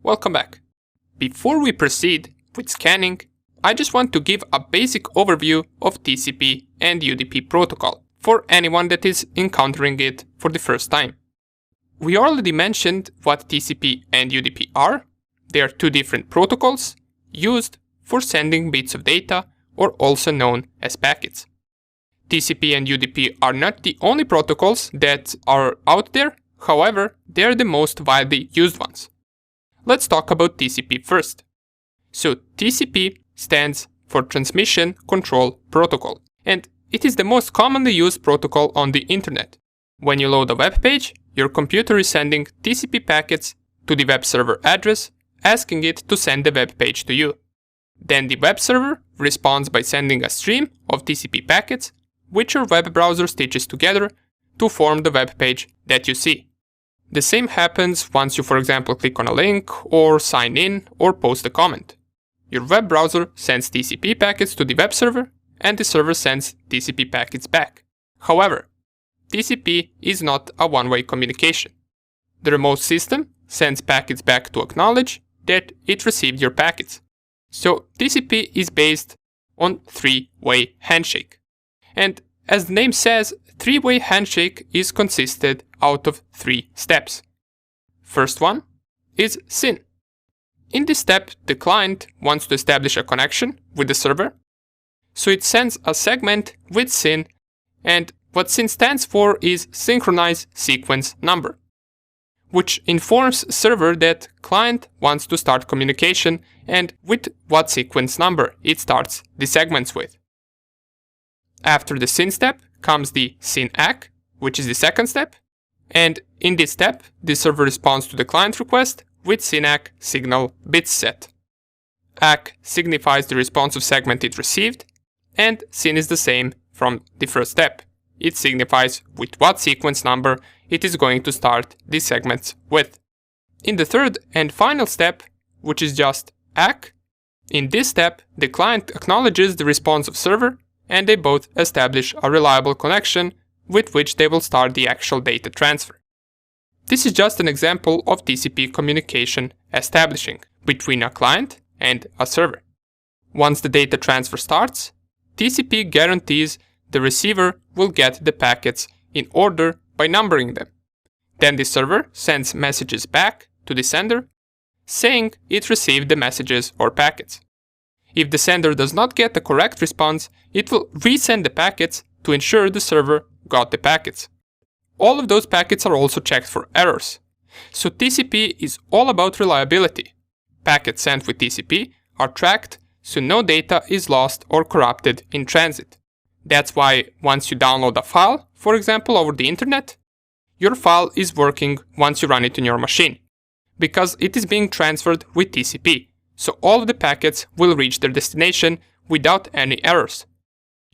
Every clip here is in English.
Welcome back. Before we proceed with scanning, I just want to give a basic overview of TCP and UDP protocol for anyone that is encountering it for the first time. We already mentioned what TCP and UDP are. They are two different protocols used for sending bits of data, or also known as packets. TCP and UDP are not the only protocols that are out there, however, they are the most widely used ones. Let's talk about TCP first. So TCP stands for Transmission Control Protocol, and it is the most commonly used protocol on the internet. When you load a web page, your computer is sending TCP packets to the web server address, asking it to send the web page to you. Then the web server responds by sending a stream of TCP packets, which your web browser stitches together to form the web page that you see. The same happens once you, for example, click on a link or sign in or post a comment. Your web browser sends TCP packets to the web server, and the server sends TCP packets back. However, TCP is not a one-way communication. The remote system sends packets back to acknowledge that it received your packets. So TCP is based on three-way handshake. And as the name says, three-way handshake is consisted out of 3 steps. First one is SYN. In this step, the client wants to establish a connection with the server, so it sends a segment with SYN, and what SYN stands for is Synchronize Sequence Number, which informs server that client wants to start communication and with what sequence number it starts the segments with. After the SYN step comes the SYN-ACK, which is the second step, and in this step the server responds to the client request with SYN-ACK signal bits set. ACK signifies the responsive segment it received, and SYN is the same from the first step. It signifies with what sequence number it is going to start these segments with. In the third and final step, which is just ACK, in this step the client acknowledges the responsive server, and they both establish a reliable connection with which they will start the actual data transfer. This is just an example of TCP communication establishing between a client and a server. Once the data transfer starts, TCP guarantees the receiver will get the packets in order by numbering them. Then the server sends messages back to the sender saying it received the messages or packets. If the sender does not get the correct response, it will resend the packets to ensure the server got the packets. All of those packets are also checked for errors. So TCP is all about reliability. Packets sent with TCP are tracked so no data is lost or corrupted in transit. That's why once you download a file, for example over the internet, your file is working once you run it on your machine, because it is being transferred with TCP, so all of the packets will reach their destination without any errors.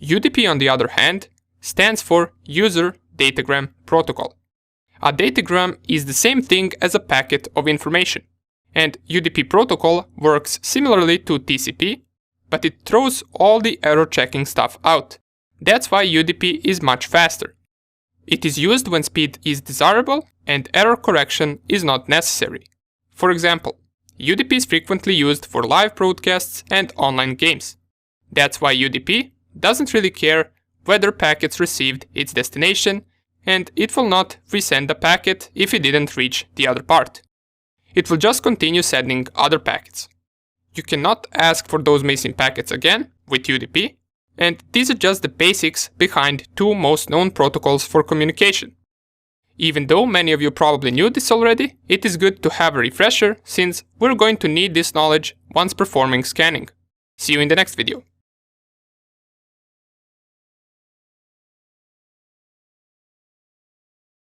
UDP, on the other hand, stands for User Datagram Protocol. A datagram is the same thing as a packet of information, and UDP protocol works similarly to TCP, but it throws all the error checking stuff out. That's why UDP is much faster. It is used when speed is desirable and error correction is not necessary. For example, UDP is frequently used for live broadcasts and online games. That's why UDP doesn't really care whether packets received its destination, and it will not resend a packet if it didn't reach the other part. It will just continue sending other packets. You cannot ask for those missing packets again with UDP, and these are just the basics behind two most known protocols for communication. Even though many of you probably knew this already, it is good to have a refresher since we're going to need this knowledge once performing scanning. See you in the next video.